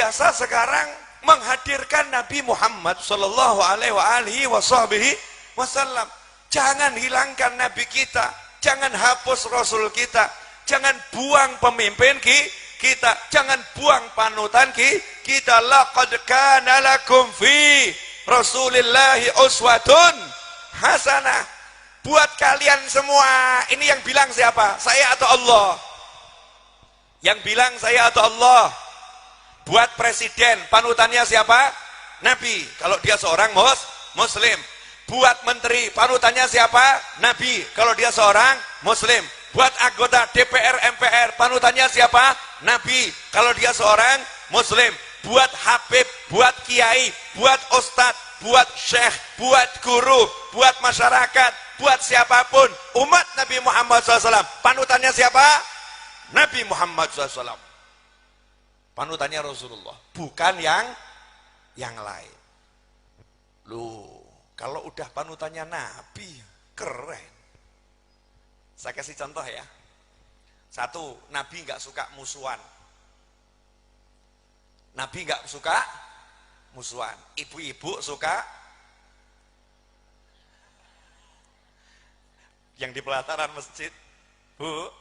biasa sekarang menghadirkan Nabi Muhammad sallallahu alaihi wasallam. Jangan hilangkan Nabi kita, jangan hapus Rasul kita, jangan buang pemimpin kita, jangan buang panutan kita. Laqad kana lakum fi Rasulillahi uswatun hasanah. Buat kalian semua. Ini yang bilang siapa? Saya atau Allah? Yang bilang saya atau Allah? Buat presiden, panutannya siapa? Nabi. Kalau dia seorang muslim. Buat menteri, panutannya siapa? Nabi. Kalau dia seorang muslim. Buat anggota DPR, MPR, panutannya siapa? Nabi. Kalau dia seorang muslim. Buat habib, buat kiai, buat ustadz, buat syekh, buat guru, buat masyarakat, buat siapapun, umat Nabi Muhammad SAW. Panutannya siapa? Nabi Muhammad SAW. Panutannya Rasulullah, bukan yang lain. Loh, kalau udah panutannya Nabi, keren. Saya kasih contoh ya. Satu, Nabi nggak suka musuhan. Nabi nggak suka musuhan. Ibu-ibu suka yang di pelataran masjid, Bu,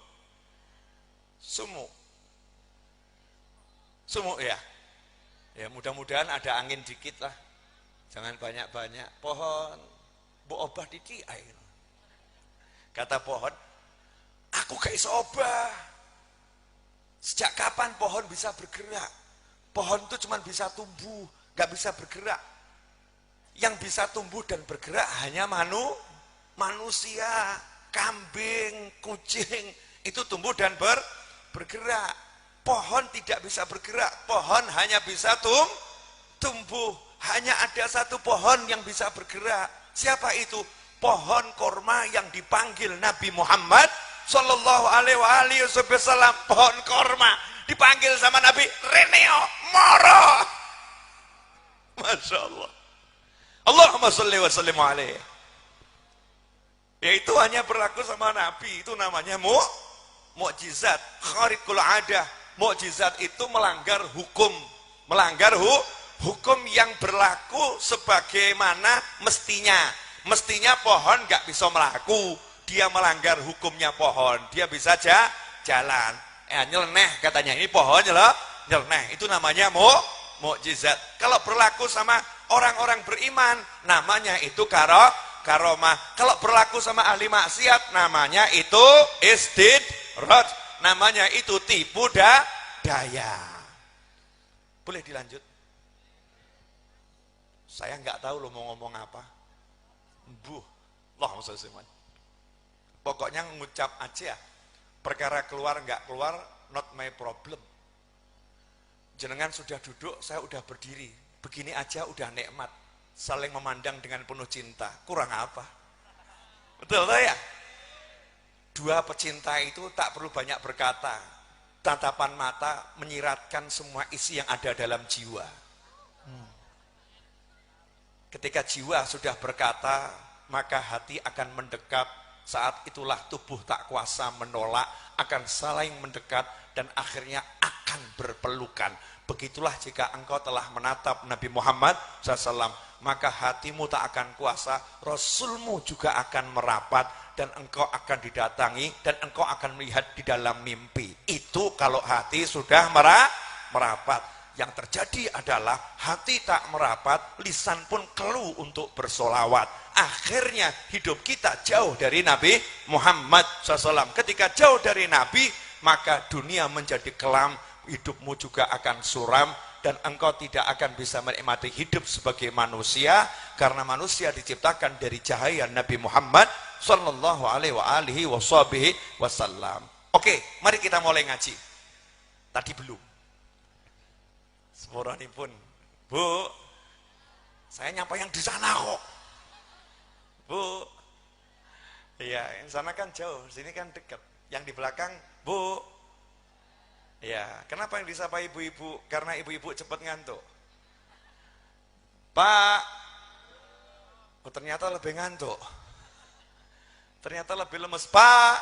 sumuk ya. Ya mudah-mudahan ada angin dikit lah. Jangan banyak-banyak. Pohon, bu obah didi air. Kata pohon, aku gak iso obah. Sejak kapan pohon bisa bergerak? Pohon itu cuma bisa tumbuh, gak bisa bergerak. Yang bisa tumbuh dan bergerak hanya manusia, kambing, kucing, itu tumbuh dan bergerak. Pohon tidak bisa bergerak, pohon hanya bisa tumbuh. Hanya ada satu pohon yang bisa bergerak. Siapa itu? Pohon korma yang dipanggil Nabi Muhammad sallallahu alaihi wasallam. Pohon korma dipanggil sama Nabi, Reneo, moro. Masya Allah. Allahumma sholli wa sallim alaihi. Yaitu hanya berlaku sama Nabi. Itu namanya mukjizat, khariqul adah. Mukjizat itu melanggar hukum, melanggar hukum yang berlaku sebagaimana mestinya. Mestinya pohon nggak bisa melaku, dia melanggar hukumnya pohon. Dia bisa jalan. Nyeleneh katanya, ini pohon nyeleneh. Itu namanya mukjizat. Kalau berlaku sama orang-orang beriman, namanya itu karomah. Kalau berlaku sama ahli maksiat, namanya itu istidraj. Namanya itu tipu daya. Boleh dilanjut? Saya nggak tahu lo mau ngomong apa. Pokoknya ngucap aja. Perkara keluar nggak keluar, not my problem. Jenengan sudah duduk, saya udah berdiri. Begini aja udah nikmat. Saling memandang dengan penuh cinta. Kurang apa? Betul ya? Dua pecinta itu tak perlu banyak berkata. Tatapan mata menyiratkan semua isi yang ada dalam jiwa. Ketika jiwa sudah berkata, maka hati akan mendekat. Saat itulah tubuh tak kuasa menolak, akan saling mendekat dan akhirnya akan berpelukan. Begitulah jika engkau telah menatap Nabi Muhammad SAW, maka hatimu tak akan kuasa, Rasulmu juga akan merapat, dan engkau akan didatangi, dan engkau akan melihat di dalam mimpi. Itu kalau hati sudah merapat. Yang terjadi adalah hati tak merapat, lisan pun keluh untuk bersolawat. Akhirnya hidup kita jauh dari Nabi Muhammad SAW. Ketika jauh dari Nabi, maka dunia menjadi kelam, hidupmu juga akan suram, dan engkau tidak akan bisa menikmati hidup sebagai manusia, karena manusia diciptakan dari cahaya Nabi Muhammad sallallahu alaihi wasallam. Oke, mari kita mulai ngaji. Tadi belum. Sepurani pun, Bu, saya nyapa yang di sana kok. Bu, iya, yang sana kan jauh, sini kan dekat. Yang di belakang, Bu, ya, kenapa yang disapa ibu-ibu? Karena ibu-ibu cepat ngantuk. Pak, oh, ternyata lebih ngantuk. Ternyata lebih lemes. Pak,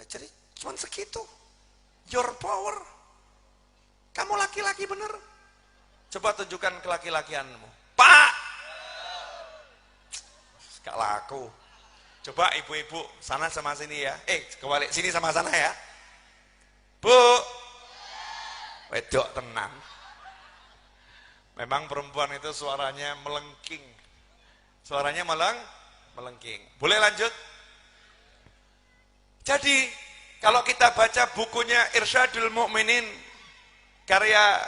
jadi cuma segitu. Your power. Kamu laki-laki bener. Coba tunjukkan kelaki-lakianmu. Pak! Gak laku. Coba ibu-ibu sana sama sini ya. Kebalik sini sama sana ya. Bu. Wedok tenang. Memang perempuan itu suaranya melengking. Suaranya melengking. Boleh lanjut? Jadi, kalau kita baca bukunya Irsyadul Mukminin karya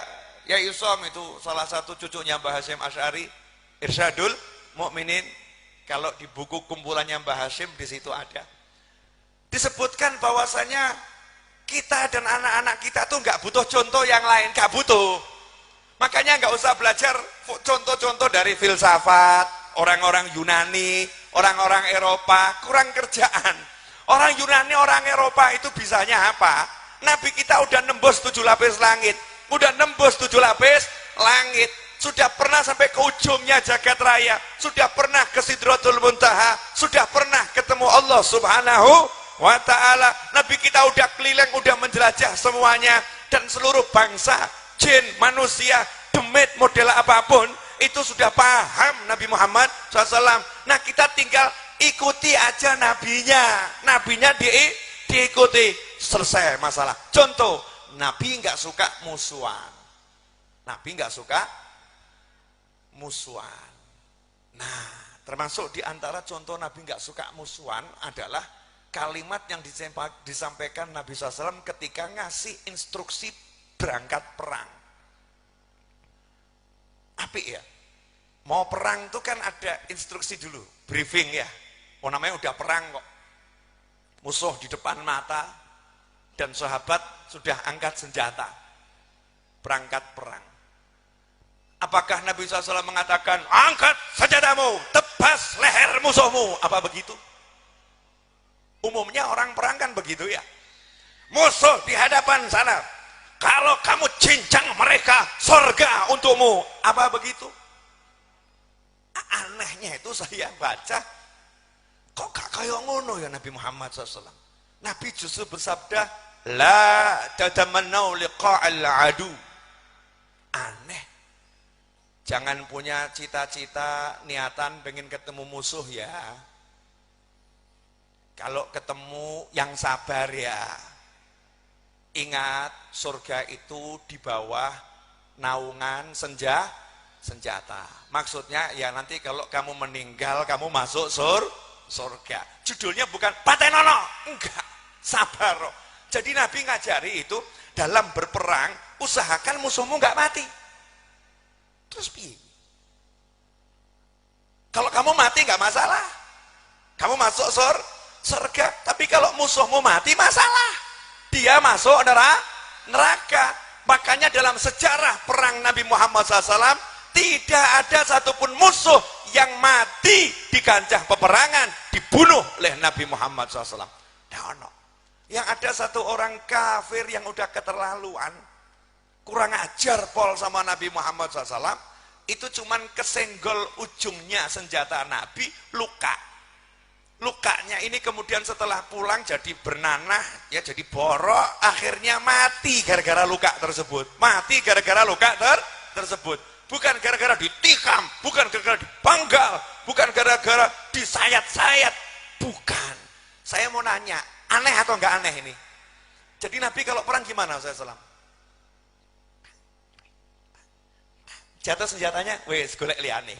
Yai Usom, itu salah satu cucunya Mbah Hasyim Asy'ari, Irsyadul Mukminin. Kalau di buku kumpulannya Mbah Hasyim di situ ada. Disebutkan bahwasanya kita dan anak-anak kita tuh nggak butuh contoh yang lain, nggak butuh. Makanya nggak usah belajar contoh-contoh dari filsafat, orang-orang Yunani, orang-orang Eropa, kurang kerjaan. Orang Yunani, orang Eropa itu bisanya apa? Nabi kita udah nembus 7 lapis langit. Udah nembus 7 lapis langit, sudah pernah sampai ke ujungnya jagat raya, sudah pernah ke Sidratul Muntaha, sudah pernah ketemu Allah Subhanahu wa ta'ala. Nabi kita udah keliling, udah menjelajah semuanya, dan seluruh bangsa, jin, manusia, demit, model apapun itu sudah paham Nabi Muhammad SAW. Nah, kita tinggal ikuti aja nabinya diikuti, selesai masalah. Contoh, Nabi nggak suka musuhan. Nabi nggak suka musuhan. Nah, termasuk di antara contoh Nabi nggak suka musuhan adalah kalimat yang disampaikan Nabi SAW ketika ngasih instruksi berangkat perang. Apik ya? Mau perang itu kan ada instruksi dulu, briefing ya. Oh, namanya udah perang kok. Musuh di depan mata, dan sahabat sudah angkat senjata, berangkat perang. Apakah Nabi SAW mengatakan, angkat senjatamu, tebas leher musuhmu? Apa begitu? Umumnya orang perang kan begitu ya. Musuh di hadapan sana, kalau kamu cincang mereka, surga untukmu. Apa begitu? Anehnya itu saya baca, kok gak kayak ngono ya Nabi Muhammad SAW. Nabi justru bersabda, la tatamannau liqa'al adu. Aneh. Jangan punya cita-cita, niatan pengen ketemu musuh ya. Kalau ketemu yang sabar ya. Ingat, surga itu di bawah naungan senjata. Maksudnya ya nanti kalau kamu meninggal, kamu masuk surga. Judulnya bukan patenono, enggak, sabar. Jadi Nabi ngajari itu dalam berperang, usahakan musuhmu enggak mati. Terus piye? Kalau kamu mati enggak masalah, kamu masuk surga. Tapi kalau musuhmu mati masalah, dia masuk neraka. Makanya dalam sejarah perang Nabi Muhammad SAW tidak ada satupun musuh yang mati di kancah peperangan dibunuh oleh Nabi Muhammad SAW. Nah, yang ada satu orang kafir yang udah keterlaluan, kurang ajar pol sama Nabi Muhammad SAW, itu cuman kesenggol ujungnya senjata Nabi, luka. Lukanya ini kemudian setelah pulang jadi bernanah, ya jadi borok, akhirnya mati gara-gara luka tersebut. Mati gara-gara luka tersebut. Bukan gara-gara ditikam, bukan gara-gara dipanggal, bukan gara-gara disayat-sayat. Bukan. Saya mau nanya, aneh atau enggak aneh ini? Jadi Nabi kalau perang gimana Ustaz Salam? Jatuh senjatanya, wes golek liyane.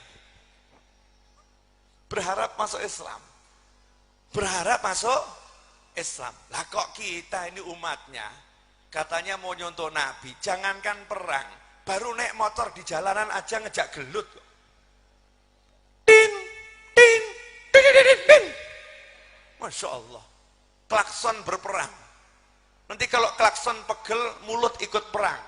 Berharap masuk Islam. Berharap masuk Islam. Lah kok kita ini umatnya katanya mau nyontoh Nabi, jangankan perang, baru naik motor di jalanan aja ngejak gelut. Din, din, din, din, din, din. Masya Allah. Klakson berperang. Nanti kalau klakson pegel, mulut ikut perang.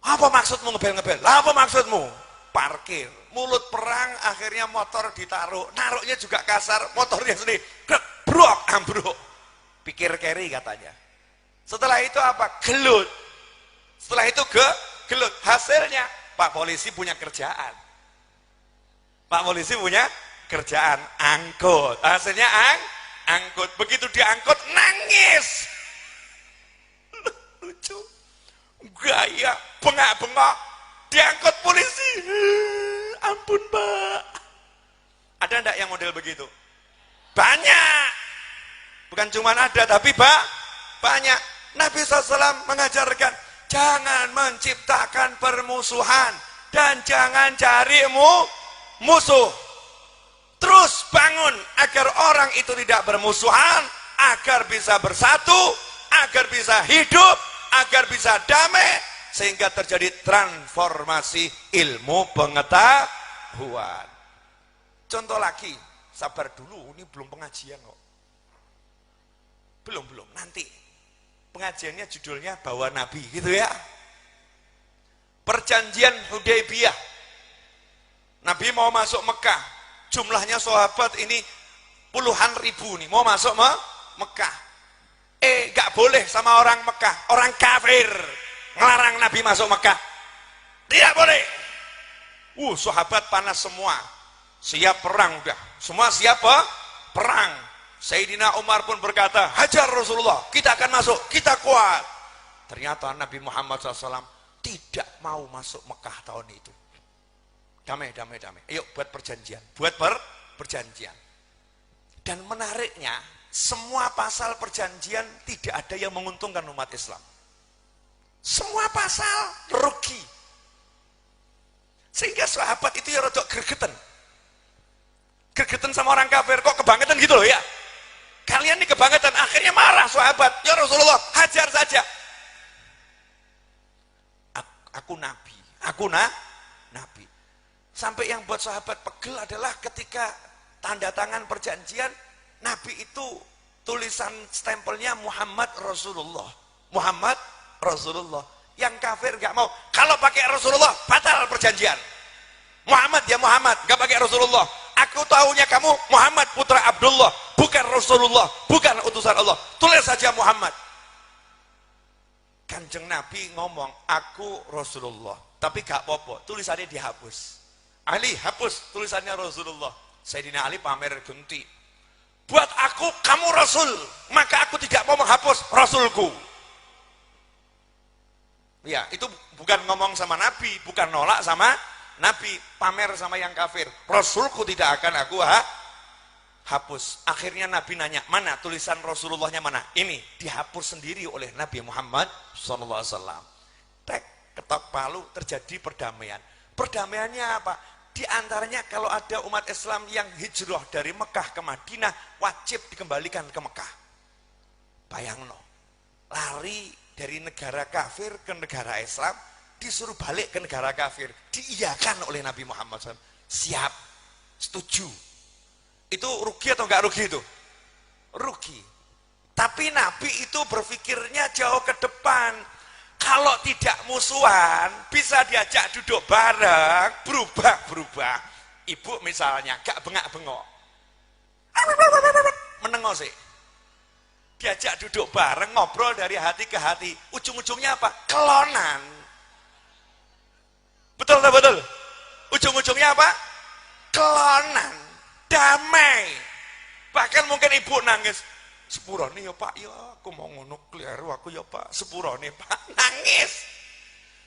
Apa maksudmu ngebel-ngebel? Apa maksudmu? Parkir, mulut perang, akhirnya motor ditaruh, naruhnya juga kasar, motornya sendiri krek, brok, ambruk. Pikir keri katanya. Setelah itu apa? Gelut. Setelah itu gelut. Hasilnya Pak polisi punya kerjaan. Pak polisi punya kerjaan, angkut. Hasilnya angkut. Begitu diangkut nangis. Lucu. gaya bengak-bengok, diangkut polisi. Ampun Pak. Ada enggak yang model begitu? Banyak. Bukan cuma ada, tapi banyak. Nabi SAW mengajarkan, jangan menciptakan permusuhan dan jangan cari musuh. Terus bangun agar orang itu tidak bermusuhan, agar bisa bersatu, agar bisa hidup, agar bisa damai, sehingga terjadi transformasi ilmu pengetahuan. Contoh lagi, sabar dulu, ini belum pengajian kok. Belum, nanti. Pengajiannya judulnya Bawa Nabi, gitu ya. Perjanjian Hudaybiyah. Nabi mau masuk Mekah. Jumlahnya sahabat ini puluhan ribu nih, mau masuk Mekah. Gak boleh sama orang Mekah, orang kafir ngelarang Nabi masuk Mekah. Tidak boleh. Sahabat panas semua. Siap perang udah. Semua siap perang. Sayyidina Umar pun berkata, hajar Rasulullah, kita akan masuk, kita kuat. Ternyata Nabi Muhammad SAW tidak mau masuk Mekah tahun itu. Damai. Ayo buat perjanjian. Perjanjian. Dan menariknya, semua pasal perjanjian tidak ada yang menguntungkan umat Islam. Semua pasal rugi. Sehingga sahabat itu ya rodok gregetan. Gregetan sama orang kafir, kok kebangetan gitu loh ya. Kalian ini kebangetan, akhirnya marah sahabat. Ya Rasulullah, hajar saja. Aku nabi, nabi. Sampai yang buat sahabat pegel adalah ketika tanda tangan perjanjian, Nabi itu tulisan stempelnya Muhammad Rasulullah. Muhammad Rasulullah. Yang kafir gak mau. Kalau pakai Rasulullah, batal perjanjian. Muhammad ya Muhammad, gak pakai Rasulullah. Aku tahunya kamu Muhammad putra Abdullah, bukan Rasulullah, bukan utusan Allah. Tulis saja Muhammad. Kanjeng Nabi ngomong, aku Rasulullah. Tapi gak apa-apa, tulisannya dihapus. Ali hapus tulisannya Rasulullah. Sayyidina Ali pamer genti. Buat aku kamu Rasul, maka aku tidak mau menghapus Rasulku. Ya, itu bukan ngomong sama Nabi, bukan nolak sama Nabi, pamer sama yang kafir. Rasulku tidak akan aku hapus. Akhirnya Nabi nanya, mana tulisan Rasulullahnya mana? Ini dihapus sendiri oleh Nabi Muhammad SAW. Tek, ketok palu, terjadi perdamaian. Perdamaiannya apa? Di antaranya kalau ada umat Islam yang hijrah dari Mekah ke Madinah, wajib dikembalikan ke Mekah. Bayangno, lari dari negara kafir ke negara Islam, disuruh balik ke negara kafir, diiyakan oleh Nabi Muhammad SAW. Siap, setuju. Itu rugi atau enggak rugi itu? Rugi. Tapi Nabi itu berpikirnya jauh ke depan. Kalau tidak musuhan, bisa diajak duduk bareng, berubah. Ibu misalnya, gak bengak-bengok. Menengok sih. Diajak duduk bareng, ngobrol dari hati ke hati. Ujung-ujungnya apa? Kelonan. Betul tak betul? Ujung-ujungnya apa? Kelonan. Damai. Bahkan mungkin ibu nangis. Sepurane ya Pak, ya aku mau ngono kleru aku ya Pak. Sepurane Pak, nangis.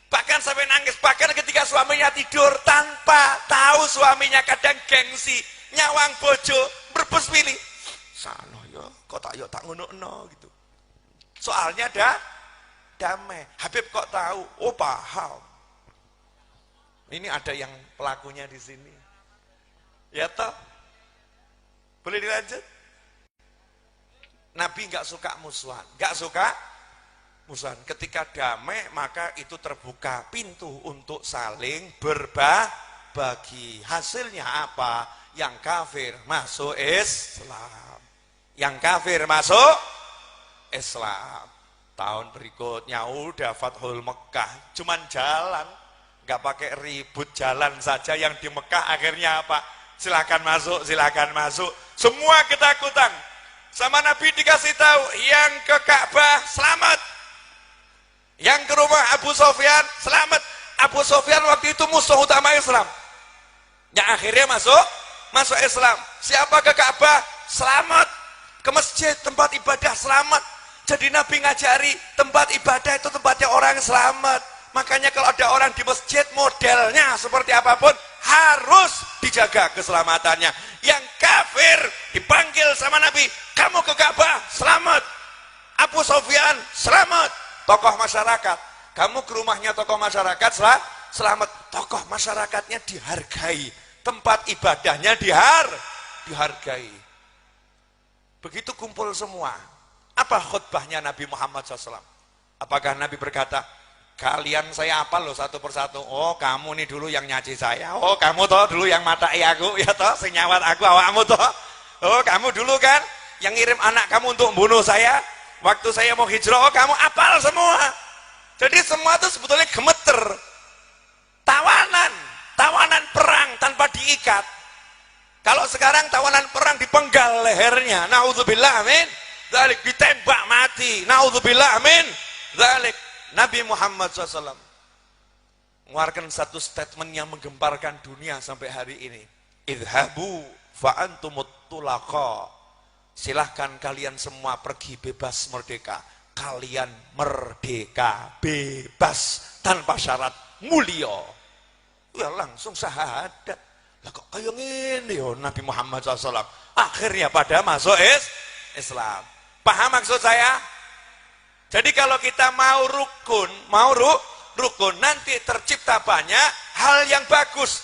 Bahkan sampai nangis, bahkan ketika suaminya tidur tanpa tahu suaminya kadang gengsi, nyawang bojo, berbes pilih. Sano ya, kok tak yo tak ngono-ngono gitu. Soalnya damai. Habib kok tahu? Oh paham. Ini ada yang pelakunya di sini. Ya toh? Boleh dilanjut? Nabi nggak suka musuhan, nggak suka musuhan. Ketika damai maka itu terbuka pintu untuk saling berbagi. Hasilnya apa? Yang kafir masuk Islam, yang kafir masuk Islam. Tahun berikutnya udah Fathul Mekah, cuman jalan, nggak pakai ribut, jalan saja. Yang di Mekah akhirnya apa? Silakan masuk, silakan masuk. Semua ketakutan. Sama Nabi dikasih tahu, yang ke Ka'bah selamat, yang ke rumah Abu Sofyan selamat. Abu Sofyan waktu itu musuh utama Islam, yang akhirnya masuk Islam. Siapa ke Ka'bah selamat, ke masjid tempat ibadah selamat. Jadi Nabi ngajari tempat ibadah itu tempatnya orang selamat. Makanya kalau ada orang di masjid modelnya seperti apapun harus dijaga keselamatannya. Yang kafir dipanggil sama Nabi, kamu ke Ka'bah selamat. Abu Sufyan selamat. Tokoh masyarakat, kamu ke rumahnya tokoh masyarakat selamat. Tokoh masyarakatnya dihargai, tempat ibadahnya dihargai. Begitu kumpul semua. Apa khutbahnya Nabi Muhammad SAW? Apakah Nabi berkata, kalian saya apal loh satu persatu. Oh kamu nih dulu yang nyaci saya. Oh kamu toh dulu yang matai aku. Ya toh senyawat aku awakmu toh. Oh kamu dulu kan yang ngirim anak kamu untuk bunuh saya. Waktu saya mau hijrah, oh kamu apal semua. Jadi semua itu sebetulnya gemeter. Tawanan perang tanpa diikat. Kalau sekarang tawanan perang dipenggal lehernya. Naudzubillah amin. Dzalik ditembak mati. Naudzubillah amin. Dzalik. Nabi Muhammad SAW mengeluarkan satu statement yang menggemparkan dunia sampai hari ini. Idhabu fa'antumut tulaqa. Silahkan kalian semua pergi bebas merdeka. Kalian merdeka, bebas, tanpa syarat, mulia. Ya langsung syahadat. Lah kok kayak gini ya Nabi Muhammad SAW. Akhirnya pada masuk Islam. Paham maksud saya? Jadi kalau kita mau rukun, rukun nanti tercipta banyak hal yang bagus.